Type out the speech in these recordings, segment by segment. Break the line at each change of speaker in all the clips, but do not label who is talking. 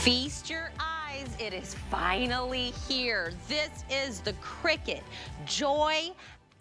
Feast your eyes, it is finally here. This is the Cricut Joy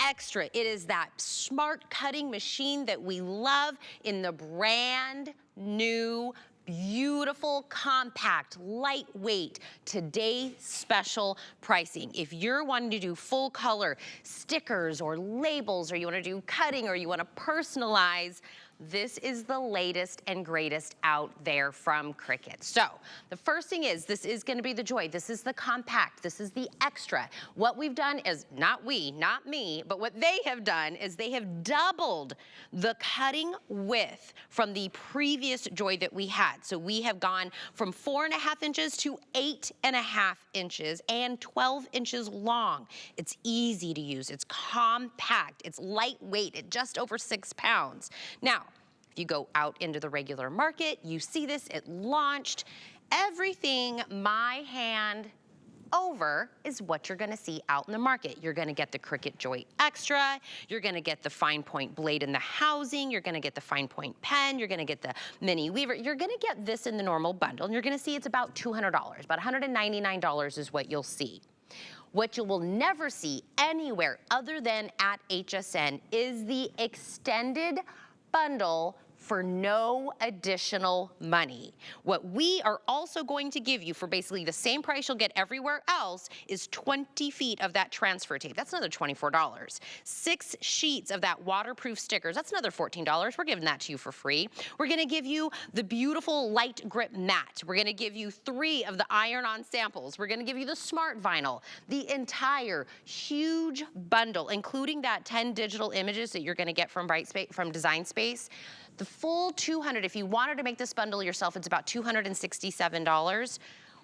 Xtra. It is that smart cutting machine that we love in the brand new, beautiful, compact, lightweight, today special pricing. If you're wanting to do full color stickers or labels, or you want to do cutting, or you want to personalize, this is the latest and greatest out there from Cricut. So the first thing is, this is going to be the Joy. This is the compact. This is the Extra. What we've done is, not me, but what they have done is they have doubled the cutting width from the previous Joy that we had. So we have gone from 4.5 inches to 8.5 inches and 12 inches long. It's easy to use. It's compact. It's lightweight at just over 6 pounds. Now, if you go out into the regular market, you see this, it launched. Everything my hand over is what you're gonna see out in the market. You're gonna get the Cricut Joy Xtra, you're gonna get the fine point blade in the housing, you're gonna get the fine point pen, you're gonna get the mini lever, you're gonna get this in the normal bundle, and you're gonna see it's about $200, about $199 is what you'll see. What you will never see anywhere other than at HSN is the extended bundle for no additional money. What we are also going to give you for basically the same price you'll get everywhere else is 20 feet of that transfer tape. That's another $24. 6 sheets of that waterproof stickers. That's another $14. We're giving that to you for free. We're gonna give you the beautiful light grip mat. We're gonna give you 3 of the iron-on samples. We're gonna give you the smart vinyl, the entire huge bundle, including that 10 digital images that you're gonna get from Design Space. The full 200, if you wanted to make this bundle yourself, it's about $267.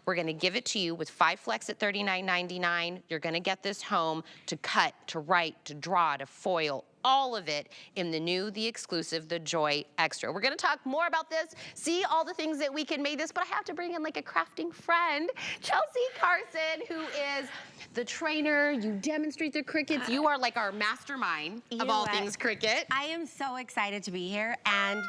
We're gonna give it to you with 5 flex at $39.99. You're gonna get this home to cut, to write, to draw, to foil, all of it in the new, the exclusive, the Joy Xtra. We're gonna talk more about this, see all the things that we can make this, but I have to bring in like a crafting friend, Chelsea Carson, who is the trainer. You demonstrate the Cricuts. You are like our mastermind of all things Cricut.
I am so excited to be here, and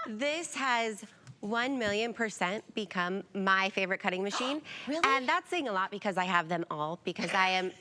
this has 1,000,000% become my favorite cutting machine.
Really?
And that's saying a lot because I have them all, because I'm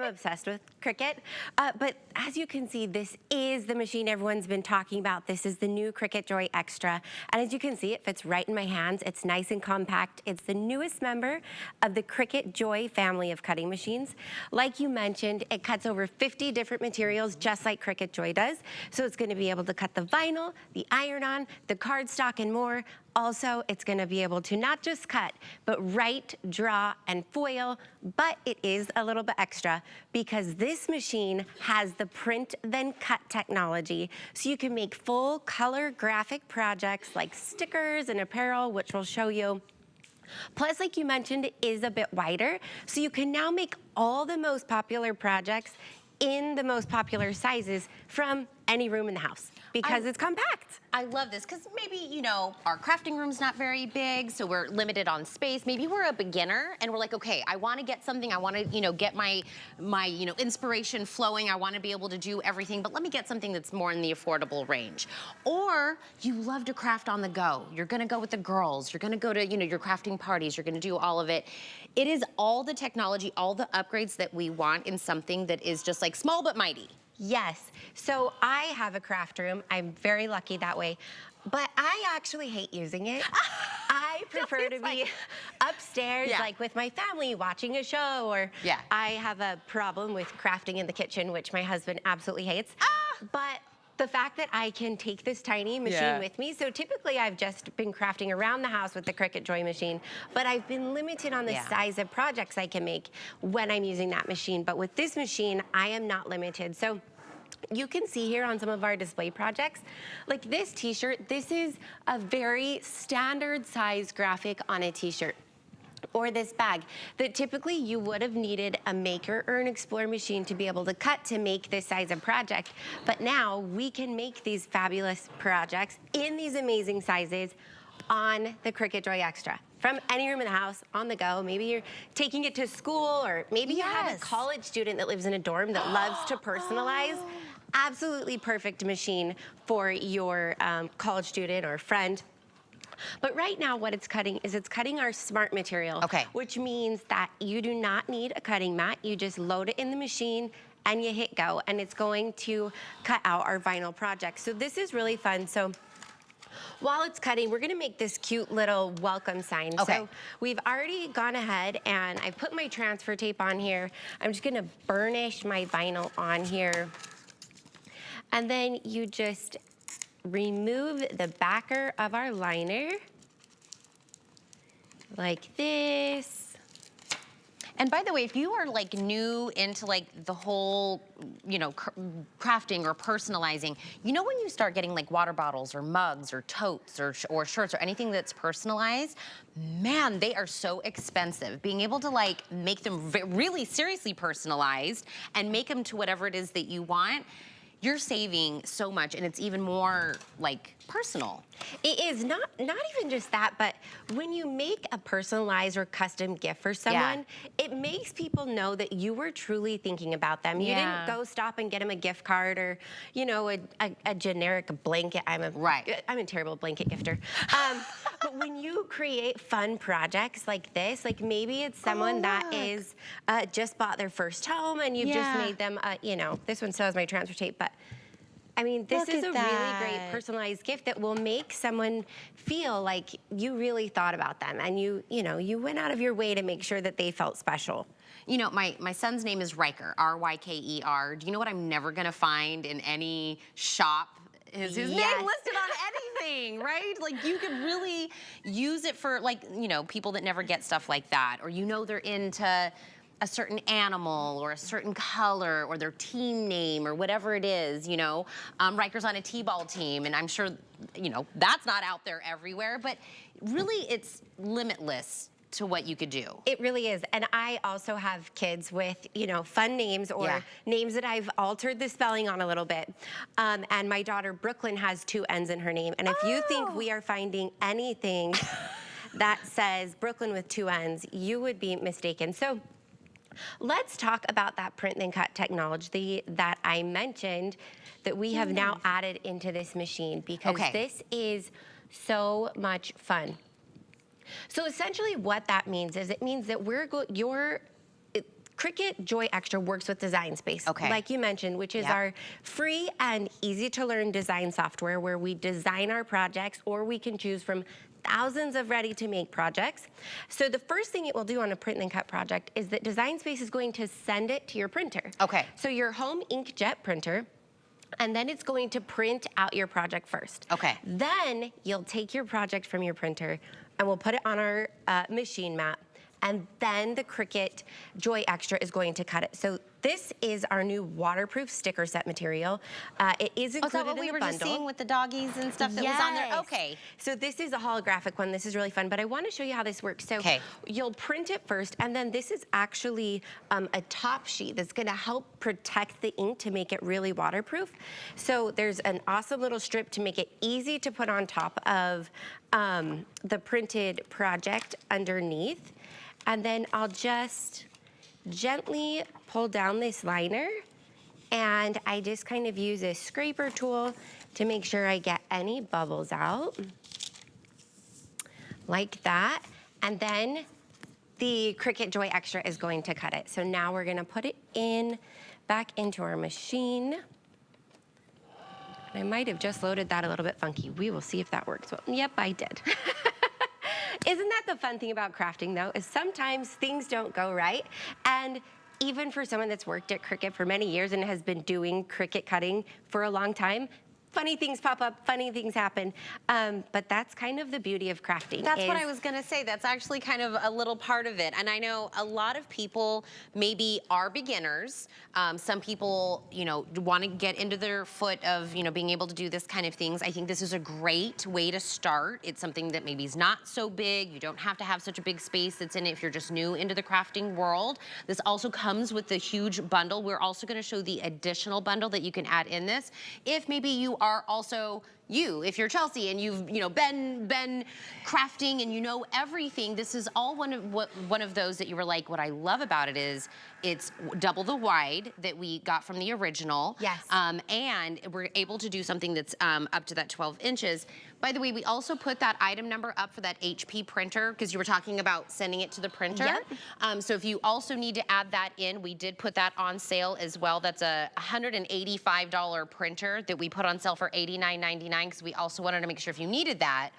obsessed with Cricut. But as you can see, this is the machine everyone's been talking about. This is the new Cricut Joy Xtra. And as you can see, it fits right in my hands. It's nice and compact. It's the newest member of the Cricut Joy family of cutting machines. Like you mentioned, it cuts over 50 different materials, just like Cricut Joy does. So it's gonna be able to cut the vinyl, the iron-on, the cardstock, and more. Also, it's gonna be able to not just cut, but write, draw, and foil, but it is a little bit extra because this machine has the print then cut technology, so you can make full color graphic projects like stickers and apparel, which we'll show you. Plus, like you mentioned, it is a bit wider, so you can now make all the most popular projects in the most popular sizes from any room in the house because it's compact.
I love this because maybe, you know, our crafting room's not very big, so we're limited on space. Maybe we're a beginner and we're like, okay, I want to get something. I want to, you know, get my inspiration flowing. I want to be able to do everything, but let me get something that's more in the affordable range. Or you love to craft on the go. You're going to go with the girls. You're going to go to, you know, your crafting parties. You're going to do all of it. It is all the technology, all the upgrades that we want in something that is just like small but mighty.
Yes, so I have a craft room. I'm very lucky that way, but I actually hate using it. I prefer to be upstairs, like with my family, watching a show, or I have a problem with crafting in the kitchen, which my husband absolutely hates. But the fact that I can take this tiny machine with me, so typically I've just been crafting around the house with the Cricut Joy machine, but I've been limited on the size of projects I can make when I'm using that machine. But with this machine, I am not limited. So you can see here on some of our display projects, like this t-shirt, this is a very standard size graphic on a t-shirt. Or this bag that typically you would have needed a Maker or an Explorer machine to be able to cut to make this size of project. But now we can make these fabulous projects in these amazing sizes on the Cricut Joy Xtra. From any room in the house, on the go. Maybe you're taking it to school, or maybe you have a college student that lives in a dorm that loves to personalize. Absolutely perfect machine for your college student or friend. But right now what it's cutting is it's cutting our smart material.
Okay.
Which means that you do not need a cutting mat. You just load it in the machine and you hit go, and it's going to cut out our vinyl project. So this is really fun. So while it's cutting, we're gonna make this cute little welcome sign.
Okay.
So we've already gone ahead and I put my transfer tape on here. I'm just gonna burnish my vinyl on here. And then you just remove the backer of our liner like this.
And by the way, if you are like new into like the whole, you know, crafting or personalizing, you know when you start getting like water bottles or mugs or totes or shirts or anything that's personalized, man, they are so expensive. Being able to like make them really seriously personalized and make them to whatever it is that you want, you're saving so much, and it's even more like personal.
It is not even just that, but when you make a personalized or custom gift for someone, it makes people know that you were truly thinking about them. You didn't go stop and get them a gift card or, you know, a generic blanket. I'm a terrible blanket gifter. But when you create fun projects like this, like maybe it's someone that is just bought their first home and you've just made them, you know, this one still has my transfer tape, but I mean, this is a really great personalized gift that will make someone feel like you really thought about them and you know, you went out of your way to make sure that they felt special.
You know, my son's name is Ryker, R-Y-K-E-R. Do you know what I'm never gonna find in any shop? His name listed on anything, right? Like you could really use it for like, you know, people that never get stuff like that, or you know they're into a certain animal or a certain color or their team name or whatever it is, you know. Riker's on a T-ball team, and I'm sure, you know, that's not out there everywhere, but really it's limitless to what you could do.
It really is. And I also have kids with, you know, fun names or names that I've altered the spelling on a little bit. And my daughter Brooklyn has 2 N's in her name. And if you think we are finding anything that says Brooklyn with 2 N's, you would be mistaken. So let's talk about that print then cut technology that I mentioned that we have now added into this machine, because this is so much fun. So essentially what that means is it means that your Cricut Joy Xtra works with Design Space, like you mentioned, which is our free and easy to learn design software where we design our projects, or we can choose from thousands of ready-to-make projects. So the first thing it will do on a print and cut project is that Design Space is going to send it to your printer. So your home inkjet printer, and then it's going to print out your project first. Then you'll take your project from your printer and we'll put it on our machine mat, and then the Cricut Joy Xtra is going to cut it. So this is our new waterproof sticker set material. It is included in the bundle. Is that what we were just seeing with
the doggies and stuff that was on there?
So this is a holographic one. This is really fun, but I want to show you how this works. So you'll print it first, and then this is actually a top sheet that's going to help protect the ink to make it really waterproof. So there's an awesome little strip to make it easy to put on top of the printed project underneath. And then I'll just gently pull down this liner, and I just kind of use a scraper tool to make sure I get any bubbles out, like that. And then the Cricut Joy Xtra is going to cut it. So now we're gonna put it back into our machine. I might have just loaded that a little bit funky. We will see if that works. Well, yep, I did. Isn't that the fun thing about crafting, though, is sometimes things don't go right. And even for someone that's worked at Cricut for many years and has been doing Cricut cutting for a long time, funny things pop up, funny things happen. But that's kind of the beauty of crafting.
That's what I was gonna say. That's actually kind of a little part of it. And I know a lot of people maybe are beginners. Some people, you know, want to get into their foot of, you know, being able to do this kind of things. I think this is a great way to start. It's something that maybe is not so big. You don't have to have such a big space that's in it if you're just new into the crafting world. This also comes with the huge bundle. We're also gonna show the additional bundle that you can add in this if maybe you are also if you're Chelsea and you've been crafting and you know everything, this is all one of those that you were like, what I love about it is it's double the wide that we got from the original.
Yes.
And we're able to do something that's up to that 12 inches. By the way, we also put that item number up for that HP printer because you were talking about sending it to the printer.
Yep.
So if you also need to add that in, we did put that on sale as well. That's a $185 printer that we put on sale for $89.99 because we also wanted to make sure if you needed that,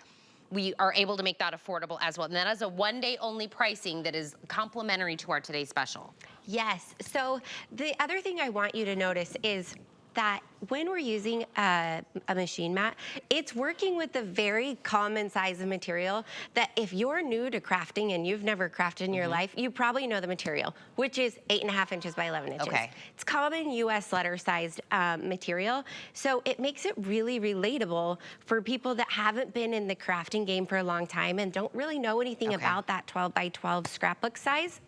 we are able to make that affordable as well. And that is a one-day only pricing that is complimentary to our today's special.
Yes. So the other thing I want you to notice is that when we're using a machine mat, it's working with a very common size of material that if you're new to crafting and you've never crafted in your life, you probably know the material, which is 8.5 inches by 11 inches.
Okay.
It's common US letter sized material. So it makes it really relatable for people that haven't been in the crafting game for a long time and don't really know anything about that 12 by 12 scrapbook size.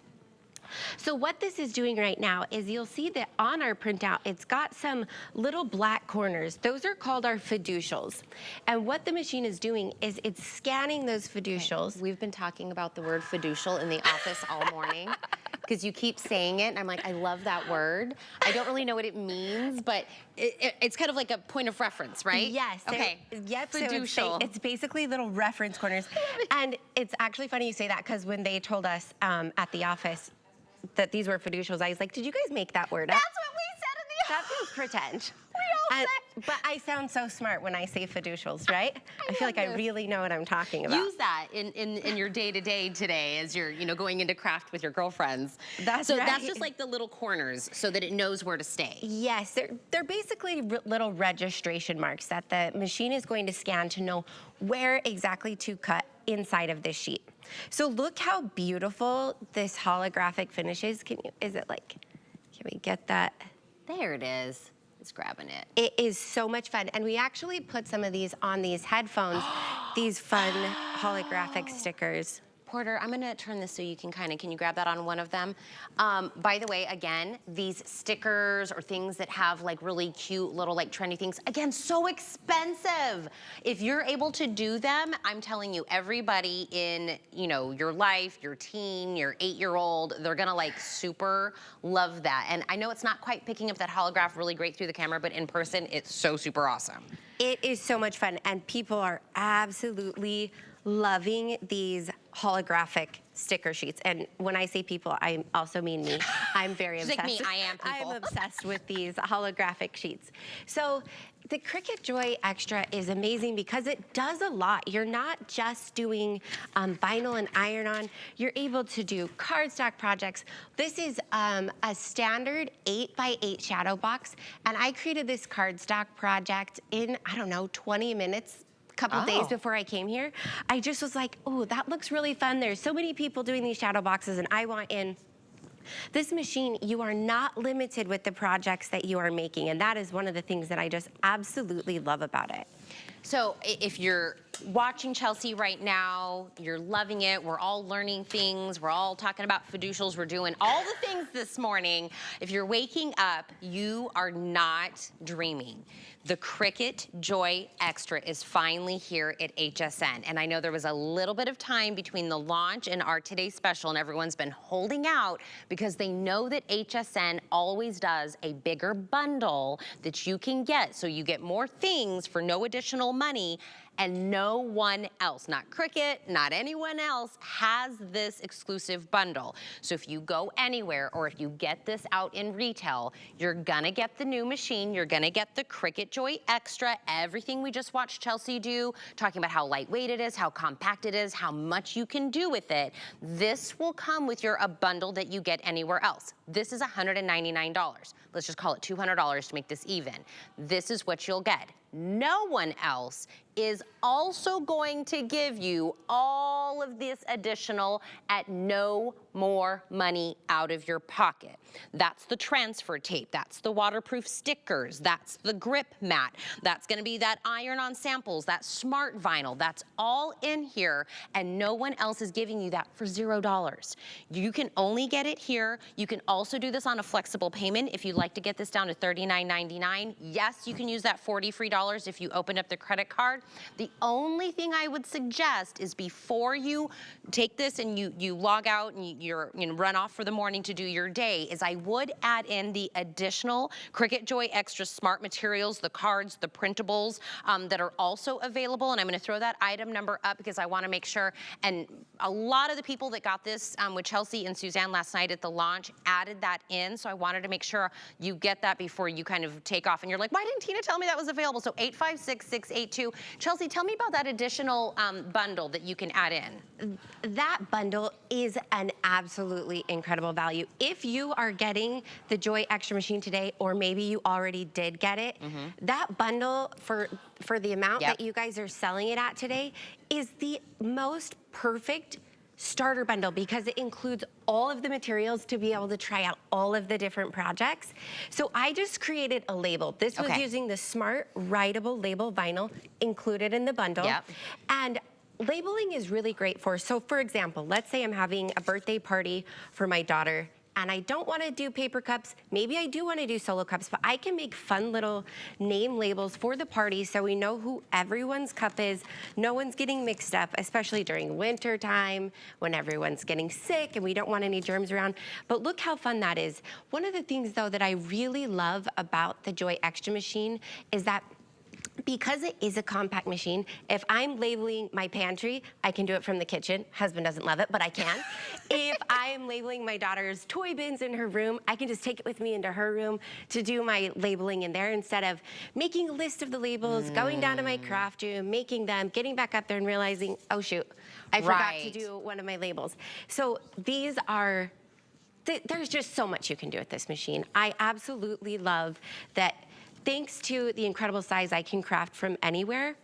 So what this is doing right now is you'll see that on our printout, it's got some little black corners. Those are called our fiducials. And what the machine is doing is it's scanning those fiducials.
Okay. We've been talking about the word fiducial in the office all morning because you keep saying it, and I'm like, I love that word. I don't really know what it means, but it's kind of like a point of reference, right?
Yes.
Okay.
Yep.
Fiducial.
So it's basically little reference corners. And it's actually funny you say that because when they told us at the office that these were fiducials, I was like, did you guys make that word up?
That's what we said in the
That feels pretend.
We all said.
But I sound so smart when I say fiducials, right? I feel like I really know what I'm talking about.
Use that in your day-to-day today as you're going into craft with your girlfriends.
That's
right.
So
that's just like the little corners so that it knows where to stay.
Yes, they're basically little registration marks that the machine is going to scan to know where exactly to cut inside of this sheet. So look how beautiful this holographic finish is. Can we get that?
There it is. It's grabbing it.
It is so much fun. And we actually put some of these on these headphones, these fun holographic stickers.
Porter, I'm gonna turn this so you can can you grab that on one of them? By the way, again, these stickers or things that have like really cute little like trendy things, again, so expensive. If you're able to do them, I'm telling you, everybody in your life, your teen, your 8-year-old, they're gonna like super love that. And I know it's not quite picking up that holograph really great through the camera, but in person, it's so super awesome.
It is so much fun, and people are absolutely loving these holographic sticker sheets. And when I say people, I also mean me. I'm very obsessed.
Like me, I am people.
I'm obsessed with these holographic sheets. So the Cricut Joy Xtra is amazing because it does a lot. You're not just doing vinyl and iron-on. You're able to do cardstock projects. This is a standard 8x8 shadow box, and I created this cardstock project in, I don't know, 20 minutes. Couple days before I came here. I just was like, oh, that looks really fun. There's so many people doing these shadow boxes and I want in. This machine, you are not limited with the projects that you are making, and that is one of the things that I just absolutely love about it.
So if you're watching Chelsea right now, you're loving it, we're all learning things, we're all talking about fiducials, we're doing all the things this morning. If you're waking up, you are not dreaming. The Cricut Joy Xtra is finally here at HSN. And I know there was a little bit of time between the launch and our today's special, and everyone's been holding out because they know that HSN always does a bigger bundle that you can get. So you get more things for no additional money, and no one else, not Cricut, not anyone else, has this exclusive bundle. So if you go anywhere or if you get this out in retail, you're gonna get the new machine, you're gonna get the Cricut Joy Xtra, everything we just watched Chelsea do, talking about how lightweight it is, how compact it is, how much you can do with it. This will come with a bundle that you get anywhere else. This is $199. Let's just call it $200 to make this even. This is what you'll get. No one else is also going to give you all of this additional at no more money out of your pocket. That's the transfer tape, that's the waterproof stickers, that's the grip mat, that's gonna be that iron-on samples, that smart vinyl, that's all in here, and no one else is giving you that for $0. You can only get it here. You can also do this on a flexible payment if you'd like to get this down to $39.99. Yes, you can use that $40 free if you open up the credit card. The only thing I would suggest is before you take this and you log out and you run off for the morning to do your day, is I would add in the additional Cricut Joy Xtra Smart Materials, the cards, the printables that are also available. And I'm gonna throw that item number up because I wanna make sure, and a lot of the people that got this with Chelsea and Suzanne last night at the launch added that in. So I wanted to make sure you get that before you kind of take off. And you're like, why didn't Tina tell me that was available? So 856-682. Chelsea, tell me about that additional bundle that you can add in.
That bundle is an absolutely incredible value. If you are getting the Joy Xtra machine today, or maybe you already did get it, that bundle for the amount that you guys are selling it at today is the most perfect starter bundle because it includes all of the materials to be able to try out all of the different projects. So I just created a label. This was using the Smart Writable Label Vinyl included in the bundle. And labeling is really great so for example, let's say I'm having a birthday party for my daughter and I don't want to do paper cups. Maybe I do want to do solo cups, but I can make fun little name labels for the party so we know who everyone's cup is. No one's getting mixed up, especially during winter time when everyone's getting sick and we don't want any germs around. But look how fun that is. One of the things though that I really love about the Joy Xtra machine is that because it is a compact machine, if I'm labeling my pantry, I can do it from the kitchen. Husband doesn't love it, but I can. If I am labeling my daughter's toy bins in her room, I can just take it with me into her room to do my labeling in there instead of making a list of the labels, going down to my craft room, making them, getting back up there and realizing, oh shoot, I forgot to do one of my labels. So these are, there's just so much you can do with this machine. I absolutely love that. Thanks to the incredible size, I can craft from anywhere,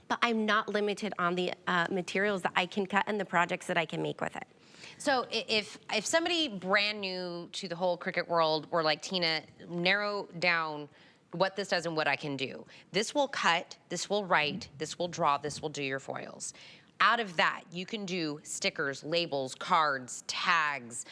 but I'm not limited on the materials that I can cut and the projects that I can make with it.
So if somebody brand new to the whole Cricut world or like Tina, narrow down what this does and what I can do. This will cut, this will write, this will draw, this will do your foils. Out of that, you can do stickers, labels, cards, tags,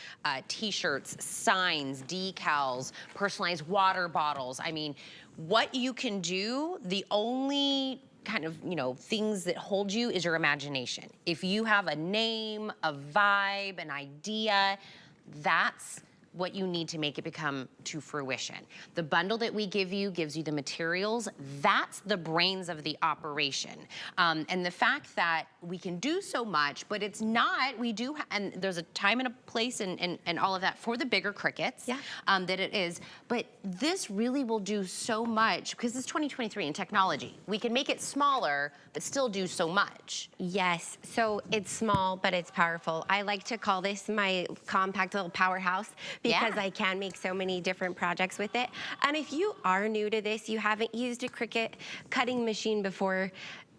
T-shirts, signs, decals, personalized water bottles. I mean, what you can do, the only kind of, things that hold you is your imagination. If you have a name, a vibe, an idea, that's what you need to make it become to fruition. The bundle that we give you gives you the materials. That's the brains of the operation. And the fact that we can do so much, but it's not, and there's a time and a place and all of that for the bigger Cricuts that it is. But this really will do so much because it's 2023 in technology. We can make it smaller, but still do so much.
Yes, so it's small, but it's powerful. I like to call this my compact little powerhouse because I can make so many different projects with it. And if you are new to this, you haven't used a Cricut cutting machine before,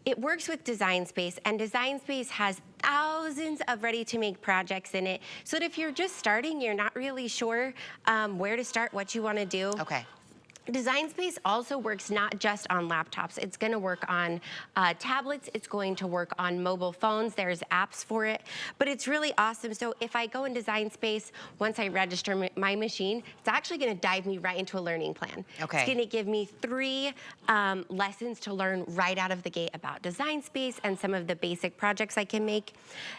it works with Design Space, and Design Space has thousands of ready-to-make projects in it. So that if you're just starting, you're not really sure where to start, what you want to do. Design Space also works not just on laptops. It's going to work on tablets. It's going to work on mobile phones. There's apps for it, but it's really awesome. So if I go in Design Space, once I register my machine, it's actually going to dive me right into a learning plan. It's going to give me 3 lessons to learn right out of the gate about Design Space and some of the basic projects I can make.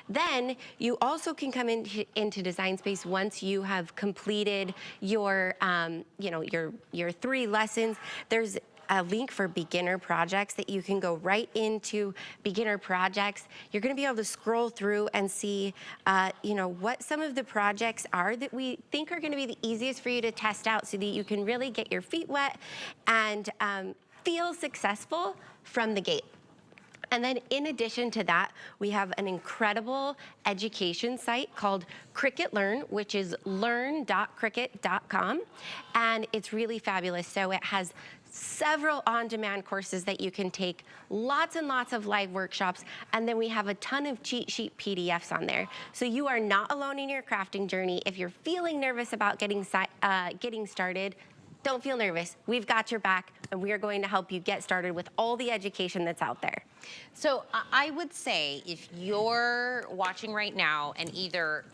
Then you also can come into Design Space once you have completed your, your 3 lessons. There's a link for beginner projects that you can go right into beginner projects. You're going to be able to scroll through and see, what some of the projects are that we think are going to be the easiest for you to test out so that you can really get your feet wet and feel successful from the gate. And then in addition to that, we have an incredible education site called Cricut Learn, which is learn.cricut.com. And it's really fabulous. So it has several on-demand courses that you can take, lots and lots of live workshops, and then we have a ton of cheat sheet PDFs on there. So you are not alone in your crafting journey. If you're feeling nervous about getting started, don't feel nervous. We've got your back, and we are going to help you get started with all the education that's out there.
So I would say if you're watching right now and either,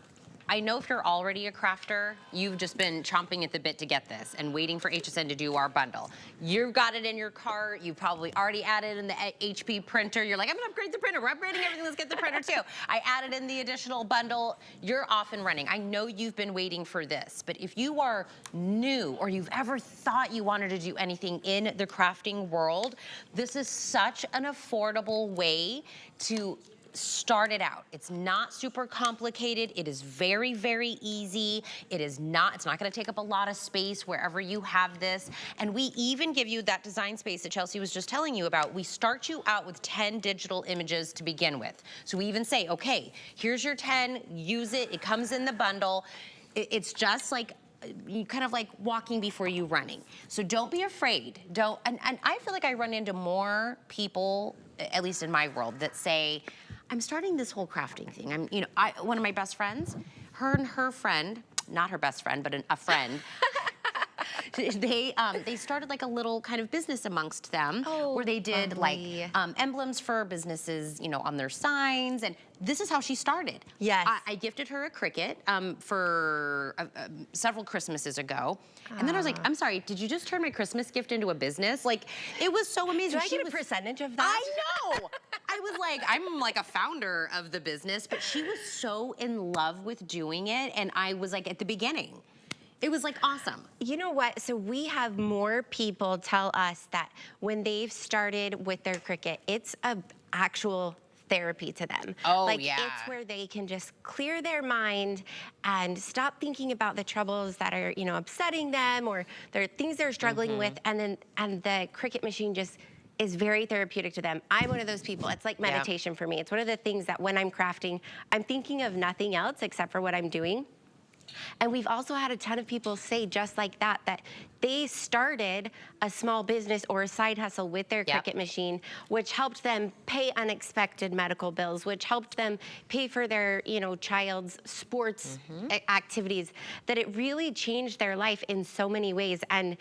I know if you're already a crafter, you've just been chomping at the bit to get this and waiting for HSN to do our bundle. You've got it in your cart. You probably already added in the HP printer. You're like, I'm gonna upgrade the printer. We're upgrading everything. Let's get the printer too. I added in the additional bundle. You're off and running. I know you've been waiting for this, but if you are new or you've ever thought you wanted to do anything in the crafting world, this is such an affordable way to start it out. It's not super complicated. It is very, very easy. It's not gonna take up a lot of space wherever you have this. And we even give you that design space that Chelsea was just telling you about. We start you out with 10 digital images to begin with. So we even say, okay, here's your 10, use it. It comes in the bundle. It's just like, you kind of like walking before you running. So don't be afraid. And I feel like I run into more people, at least in my world, that say, I'm starting this whole crafting thing. One of my best friends, her and her friend, not her best friend, but a friend, they started like a little kind of business amongst them where they did like emblems for businesses, on their signs. And this is how she started.
Yes.
I gifted her a Cricut for several Christmases ago. And then I was like, I'm sorry, did you just turn my Christmas gift into a business? Like, it was so amazing.
Do I get a percentage of that?
I know. I was like, I'm like a founder of the business, but she was so in love with doing it. And I was like at the beginning. It was like awesome.
You know what? So we have more people tell us that when they've started with their Cricut, it's a actual therapy to them.
Oh,
yeah. It's where they can just clear their mind and stop thinking about the troubles that are, upsetting them or their things they're struggling with, and the Cricut machine just is very therapeutic to them. I'm one of those people. It's like meditation for me. It's one of the things that when I'm crafting, I'm thinking of nothing else except for what I'm doing. And we've also had a ton of people say just like that they started a small business or a side hustle with their Cricut machine, which helped them pay unexpected medical bills, which helped them pay for their, child's sports activities, that it really changed their life in so many ways. And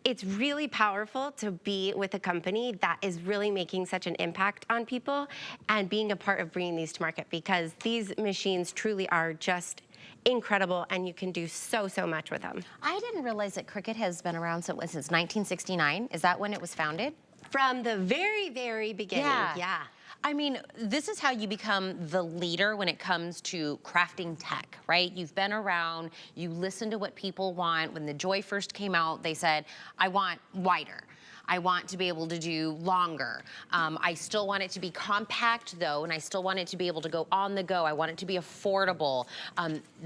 it's really powerful to be with a company that is really making such an impact on people and being a part of bringing these to market, because these machines truly are just incredible, and you can do so much with them.
I didn't realize that Cricut has been around since 1969. Is that when it was founded?
From the very, very beginning, yeah.
I mean, this is how you become the leader when it comes to crafting tech, right? You've been around, you listen to what people want. When the Joy first came out, they said, I want wider. I want to be able to do longer. I still want it to be compact though, and I still want it to be able to go on the go. I want it to be affordable.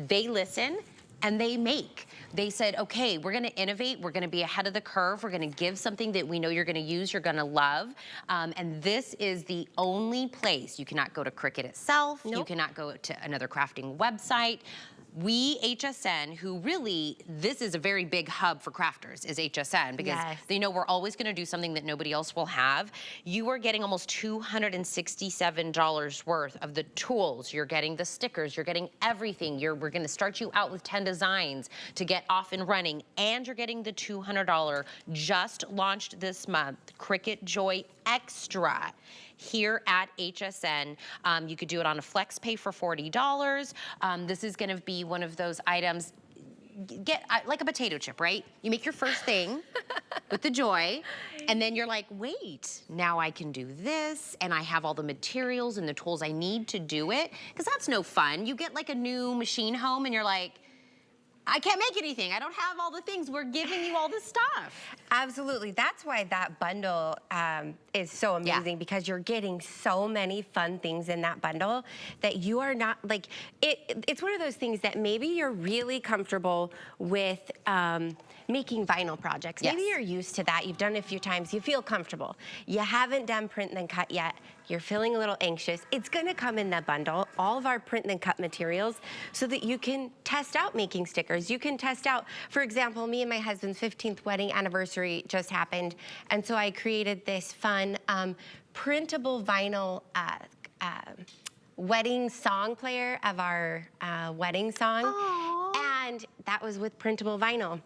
They listen and they make. They said, okay, we're gonna innovate, we're gonna be ahead of the curve, we're gonna give something that we know you're gonna use, you're gonna love. And this is the only place. You cannot go to Cricut itself, you cannot go to another crafting website. We, HSN, who really, this is a very big hub for crafters, is HSN, because they know we're always gonna do something that nobody else will have. You are getting almost $267 worth of the tools. You're getting the stickers, you're getting everything. We're gonna start you out with 10 designs to get off and running, and you're getting the $200, just launched this month, Cricut Joy Xtra. Here at HSN. You could do it on a flex pay for $40. This is gonna be one of those items, like a potato chip, right? You make your first thing with the Joy, and then you're like, wait, now I can do this, and I have all the materials and the tools I need to do it, because that's no fun. You get like a new machine home, and you're like, I can't make anything. I don't have all the things. We're giving you all the stuff.
Absolutely. That's why that bundle is so amazing because you're getting so many fun things in that bundle that you are not, like, it's one of those things that maybe you're really comfortable with making vinyl projects. Maybe you're used to that. You've done it a few times. You feel comfortable. You haven't done print and then cut yet. You're feeling a little anxious. It's going to come in the bundle, all of our print and then cut materials, so that you can test out making stickers. You can test out, for example, me and my husband's 15th wedding anniversary just happened, and so I created this fun printable vinyl wedding song player of our wedding song. Aww. And that was with printable vinyl.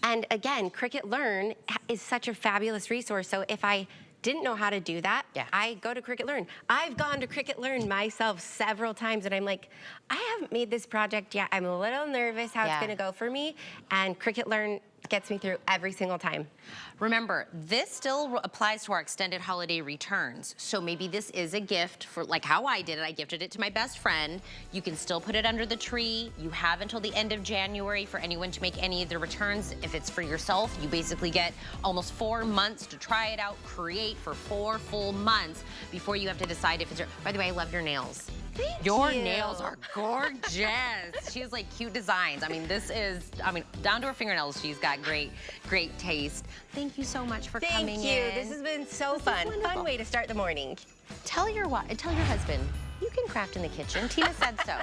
And again, Cricut Learn is such a fabulous resource. So if I didn't know how to do that, I go to Cricut Learn. I've gone to Cricut Learn myself several times, and I'm like, I haven't made this project yet. I'm a little nervous how it's gonna go for me, and Cricut Learn gets me through every single time.
Remember, this still applies to our extended holiday returns. So maybe this is a gift for, like how I did it. I gifted it to my best friend. You can still put it under the tree. You have until the end of January for anyone to make any of the returns. If it's for yourself, you basically get almost 4 months to try it out, create for 4 full months before you have to decide if it's your, by the way, I love your nails.
Thank
Your
you.
nails are gorgeous. She has like cute designs. I mean, this is, I mean, down to her fingernails, she's got great taste. Thank you so much for coming in.
Thank you. This has been so fun. Fun way to start the morning.
Tell your husband, you can craft in the kitchen. Tina said so.